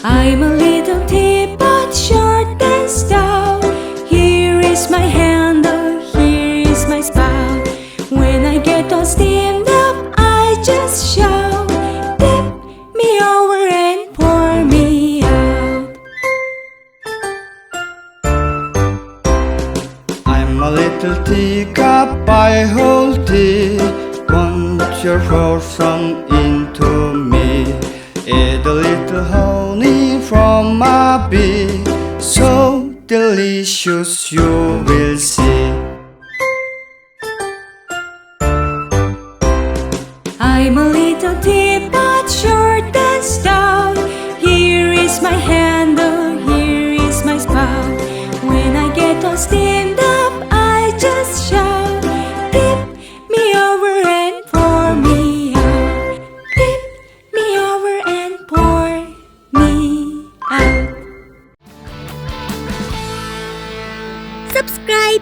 I'm a little teapot, short and stout. Here is my handle, here is my spout. When I get all steamed up, I just shout, tip me over and pour me out. I'm a little teacup, I hold tea. Won't you pour some into me? Add a little honey from a bee, so delicious you will see. I'm a little teapot, short and stout. Here is my handle, here is my spout. When I get all steamed up, I just shout, tip me over and pour me out. Tip me over and pour me out. Subscribe